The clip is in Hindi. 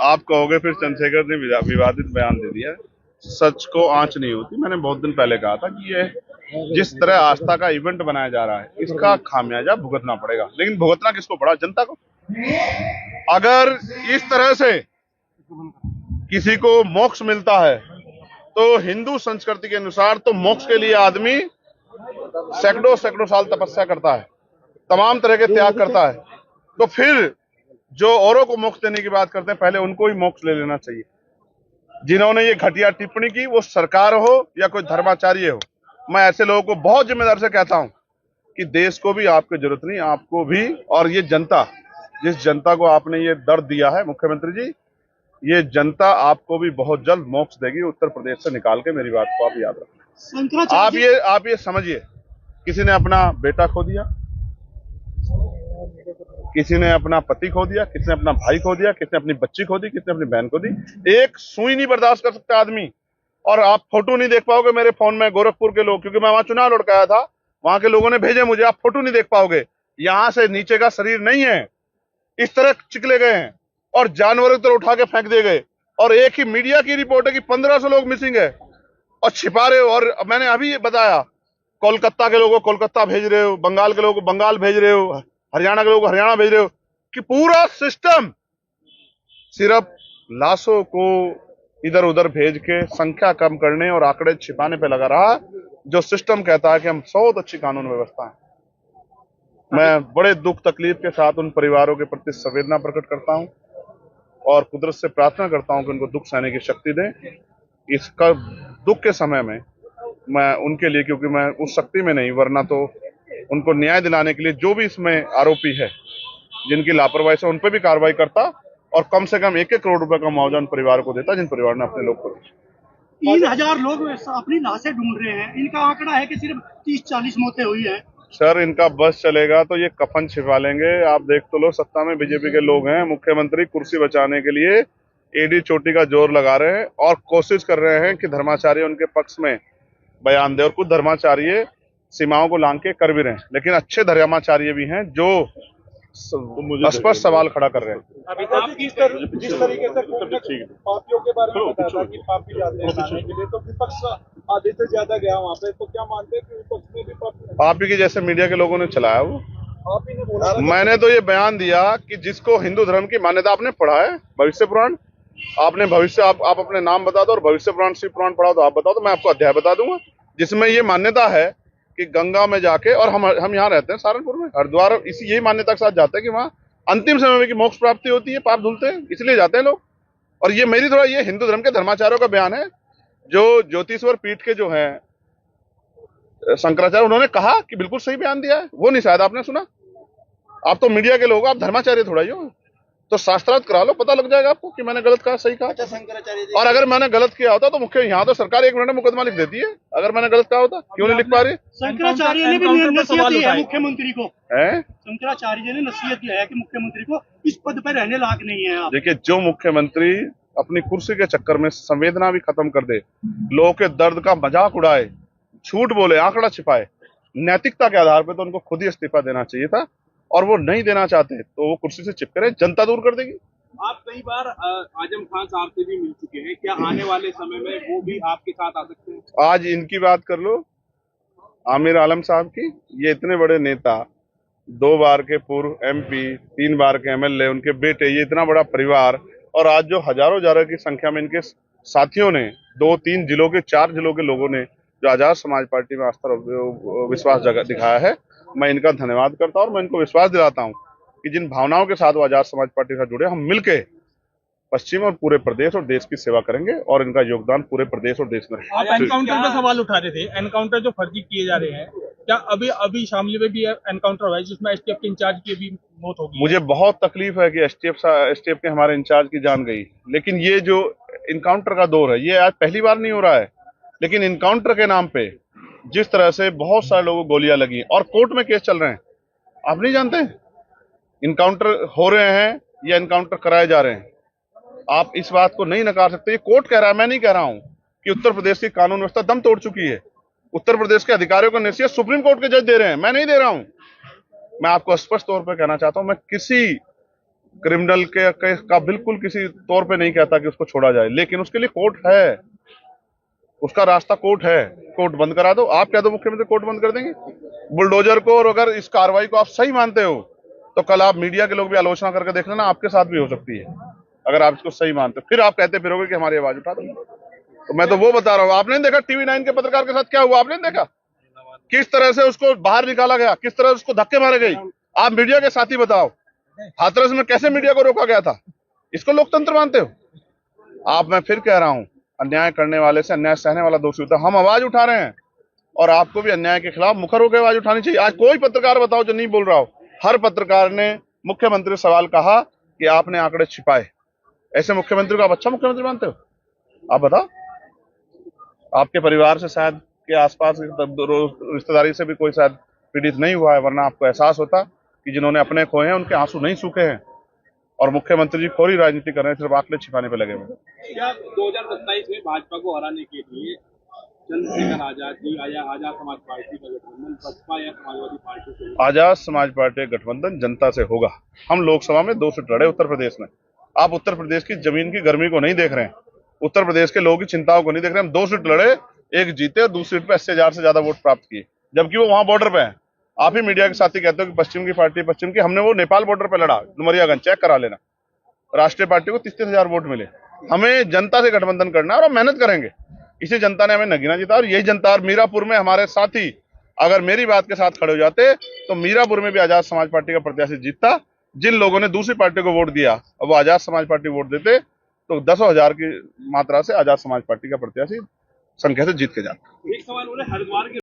आप कहोगे फिर चंद्रशेखर ने विवादित बयान दे दिया। सच को आंच नहीं होती। मैंने बहुत दिन पहले कहा था कि ये जिस तरह आस्था का इवेंट बनाया जा रहा है, इसका खामियाजा भुगतना पड़ेगा। लेकिन भुगतना किसको पड़ा? जनता को। अगर इस तरह से किसी को मोक्ष मिलता है तो हिंदू संस्कृति के अनुसार तो मोक्ष के लिए आदमी सैकड़ों सैकड़ों साल तपस्या करता है, तमाम तरह के त्याग करता है। तो फिर जो औरों को मोक्ष देने की बात करते हैं, पहले उनको ही मोक्ष ले लेना चाहिए। जिन्होंने ये घटिया टिप्पणी की, वो सरकार हो या कोई धर्माचार्य हो, मैं ऐसे लोगों को बहुत जिम्मेदार से कहता हूं कि देश को भी आपकी जरूरत नहीं, आपको भी। और ये जनता, जिस जनता को आपने ये दर्द दिया है मुख्यमंत्री जी, ये जनता आपको भी बहुत जल्द मोक्ष देगी उत्तर प्रदेश से निकाल के। मेरी बात को आप याद रखें। आप ये समझिए, किसी ने अपना बेटा खो दिया, किसी ने अपना पति खो दिया, किसी ने अपना भाई खो दिया, किसी ने अपनी बच्ची खो दी, किसी ने अपनी बहन खो दी। एक सुई नहीं बर्दाश्त कर सकता आदमी। और आप फोटो नहीं देख पाओगे मेरे फोन में, गोरखपुर के लोग, क्योंकि मैं वहां चुनाव लड़ के आया था, वहां के लोगों ने भेजे मुझे, आप फोटो नहीं देख पाओगे। यहां से नीचे का शरीर नहीं है, इस तरह चिकले गए हैं और जानवरों की तरह उठा के फेंक दिए गए। और एक ही मीडिया की रिपोर्ट है कि 1500 लोग मिसिंग है और छिपा रहे हो। और मैंने अभी ये बताया, कोलकाता के लोगों को कोलकाता भेज रहे हो, बंगाल के लोगों को बंगाल भेज रहे हो, हरियाणा के लोगों को हरियाणा भेज रहे हो, कि पूरा सिस्टम सिर्फ लाशों को इधर उधर भेज के संख्या कम करने और आंकड़े छिपाने पे लगा रहा, जो सिस्टम कहता है कि हम बहुत अच्छी कानून व्यवस्था है। मैं बड़े दुख तकलीफ के साथ उन परिवारों के प्रति संवेदना प्रकट करता हूं और कुदरत से प्रार्थना करता हूं कि उनको दुख सहने की शक्ति दें। इसका दुख के समय में मैं उनके लिए, क्योंकि मैं उस शक्ति में नहीं, वरना तो उनको न्याय दिलाने के लिए जो भी इसमें आरोपी है, जिनकी लापरवाही से, उन पर भी कार्रवाई करता और कम से कम 1-1 करोड़ रुपए का मुआवजा उन परिवार को देता जिन परिवार ने अपने लोग को दिया। 3000 लोग अपनी लाशें ढूंढ रहे हैं। इनका आंकड़ा है कि सिर्फ 30-40 मौतें हुई हैं। सर, इनका बस चलेगा तो ये कफन छिपा लेंगे। आप देख तो लो, सत्ता में बीजेपी के लोग हैं, मुख्यमंत्री कुर्सी बचाने के लिए एडी चोटी का जोर लगा रहे हैं और कोशिश कर रहे हैं कि धर्माचार्य उनके पक्ष में बयान दे। और कुछ धर्माचार्य सीमाओं को लांग के कर भी रहे हैं, लेकिन अच्छे धर्माचार्य भी हैं जो स्पष्ट सवाल खड़ा कर रहे हैं। अभी आप जिस तरीके से पापियों के बारे में बताया था कि पापी जाते हैं खाने के लिए, तो विपक्ष आधे से ज्यादा गया वहाँ पे, तो क्या मानते हैं कि विपक्ष में भी पापी की जैसे मीडिया के लोगों ने चलाया वो। आप ही ने बोला, मैंने तो ये बयान दिया कि जिसको हिंदू धर्म की मान्यता, आपने पढ़ा है भविष्य पुराण, आपने भविष्य, आप अपने नाम बता दो, और भविष्य पुराण शिव पुराण पढ़ा तो आप बताओ, तो मैं आपको अध्याय बता दूंगा जिसमें ये मान्यता है कि गंगा में जाके, और हम यहाँ रहते हैं सहारनपुर में, हरिद्वार, इसी यही मान्यता के साथ जाते हैं कि वहाँ अंतिम समय में की मोक्ष प्राप्ति होती है, पाप धुलते हैं, इसलिए जाते हैं लोग। और ये मेरी थोड़ा, ये हिंदू धर्म के धर्माचार्यों का बयान है। जो ज्योतिश्वर पीठ के जो है शंकराचार्य, उन्होंने कहा कि बिल्कुल सही बयान दिया है। वो नहीं शायद आपने सुना। आप तो मीडिया के लोग, आप धर्माचार्य थोड़ा ही हो, तो शास्त्रार्थ करा लो, पता लग जाएगा आपको कि मैंने गलत कहा सही कहा। अच्छा, शंकराचार्य, और अगर मैंने गलत किया होता तो मुख्य, यहाँ तो सरकार 1 मिनट में मुकदमा लिख देती है। अगर मैंने गलत कहा होता, क्यों नहीं लिख पा रही? शंकराचार्य ने भी नसीहत दी है मुख्यमंत्री को। शंकराचार्य जी ने नसीहत दिया है कि मुख्यमंत्री को इस पद पर रहने लायक नहीं है आप। देखिए, जो मुख्यमंत्री अपनी कुर्सी के चक्कर में संवेदना भी खत्म कर दे, लोगों के दर्द का मजाक उड़ाए, झूठ बोले, आंकड़ा छिपाए, नैतिकता के आधार पर तो उनको खुद ही इस्तीफा देना चाहिए था। और वो नहीं देना चाहते तो वो कुर्सी से चिपके रहे, जनता दूर कर देगी। आप कई बार आजम खान साहब से भी मिल चुके हैं, क्या आने वाले समय में वो भी आपके साथ आ सकते हैं? आज इनकी बात कर लो, आमिर आलम साहब की। ये इतने बड़े नेता, 2 बार के पूर्व MP, 3 बार के MLA, उनके बेटे, ये इतना बड़ा परिवार, और आज जो हजारों की संख्या में इनके साथियों ने, 2-3 जिलों के, 4 जिलों के लोगों ने जो आजाद समाज पार्टी में आस्था विश्वास दिखाया है, मैं इनका धन्यवाद करता हूं। और मैं इनको विश्वास दिलाता हूं कि जिन भावनाओं के साथ वो आजाद समाज पार्टी से जुड़े, हम मिलके पश्चिम और पूरे प्रदेश और देश की सेवा करेंगे और इनका योगदान पूरे प्रदेश और देश में रहेगा। आप एनकाउंटर पे सवाल उठा रहे थे, एनकाउंटर जो फर्जी किए जा रहे हैं, क्या अभी शामली में भी एनकाउंटर हुआ है जिसमें STF के इंचार्ज की भी मौत होगी? मुझे बहुत तकलीफ है कि STF के हमारे इंचार्ज की जान गई, लेकिन ये जो इनकाउंटर का दौर है, ये आज पहली बार नहीं हो रहा है। लेकिन इनकाउंटर के नाम पे जिस तरह से बहुत सारे लोगों को गोलियां लगी और कोर्ट में केस चल रहे हैं, आप नहीं जानते इनकाउंटर हो रहे हैं या इनकाउंटर कराए जा रहे हैं। आप इस बात को नहीं नकार सकते। ये कोर्ट कह रहा है, मैं नहीं कह रहा हूं कि उत्तर प्रदेश की कानून व्यवस्था दम तोड़ चुकी है। उत्तर प्रदेश के अधिकारियों को नसीहत सुप्रीम कोर्ट के जज दे रहे हैं, मैं नहीं दे रहा हूं। मैं आपको स्पष्ट तौर पर कहना चाहता हूं, मैं किसी क्रिमिनल के केस का बिल्कुल किसी तौर पे नहीं कहता कि उसको छोड़ा जाए, लेकिन उसके लिए कोर्ट है, उसका रास्ता कोर्ट है। कोर्ट बंद करा दो, आप कह दो मुख्यमंत्री कोर्ट बंद कर देंगे बुलडोजर को, और अगर इस कार्रवाई को आप सही मानते हो तो कल आप मीडिया के लोग भी आलोचना करके देख लेना, आपके साथ भी हो सकती है। अगर आप इसको सही मानते हो, फिर आप कहते फिरोगे कि हमारी आवाज उठा दो। तो मैं तो वो बता रहा हूँ, आपने देखा टीवी9 के पत्रकार के साथ क्या हुआ? आपने देखा किस तरह से उसको बाहर निकाला गया, किस तरह उसको धक्के मारे गए। आप मीडिया के साथी बताओ, हाथरस में कैसे मीडिया को रोका गया था? इसको लोकतंत्र मानते हो आप? मैं फिर कह रहा हूं, अन्याय करने वाले से अन्याय सहने वाला दोषी होता है। हम आवाज उठा रहे हैं और आपको भी अन्याय के खिलाफ मुखर होकर आवाज उठानी चाहिए। आज कोई पत्रकार बताओ जो नहीं बोल रहा हो। हर पत्रकार ने मुख्यमंत्री से सवाल कहा कि आपने आंकड़े छिपाए। ऐसे मुख्यमंत्री को आप अच्छा मुख्यमंत्री मानते हो? आप बताओ। आपके परिवार से शायद के आसपास रिश्तेदारी से भी कोई शायद पीड़ित नहीं हुआ है, वरना आपको एहसास होता कि जिन्होंने अपने खोए हैं उनके आंसू नहीं सूखे हैं। और मुख्यमंत्री जी खोरी राजनीति कर रहे हैं, सिर्फ आंकड़े छिपाने पे लगे हुए। क्या 2027 में भाजपा को हराने के लिए चंद्रशेखर आजाद जी आजाद समाज पार्टी का गठबंधन बसपा या समाजवादी पार्टी से? आजाद समाज पार्टी का गठबंधन जनता से होगा। हम लोकसभा में 2 सीट लड़े उत्तर प्रदेश में। आप उत्तर प्रदेश की जमीन की गर्मी को नहीं देख रहे हैं, उत्तर प्रदेश के लोगों की चिंताओं को नहीं देख रहे हैं। हम 2 सीट लड़े, एक जीते और दूसरी सीट पे 80,000 से ज्यादा वोट प्राप्त किए, जबकि वो वहां बॉर्डर पे है। आप ही मीडिया के साथी कहते हो कि पश्चिम की पार्टी, पश्चिम की। हमने वो नेपाल बॉर्डर पे लड़ा, डुमरियागंज, चेक करा लेना। राष्ट्रीय पार्टी को 33,000 वोट मिले। हमें जनता से गठबंधन करना है और हम मेहनत करेंगे। इसी जनता ने हमें नगीना जीता, और यही जनता, और मीरापुर में हमारे साथी अगर मेरी बात के साथ खड़े हो जाते तो मीरापुर में भी आजाद समाज पार्टी का प्रत्याशी जीतता। जिन लोगों ने दूसरी पार्टी को वोट दिया, अब वो आजाद समाज पार्टी वोट देते तो 10,000 की मात्रा से आजाद समाज पार्टी का प्रत्याशी संख्या से जीत के जाता। एक सवाल बोले, हरिद्वार के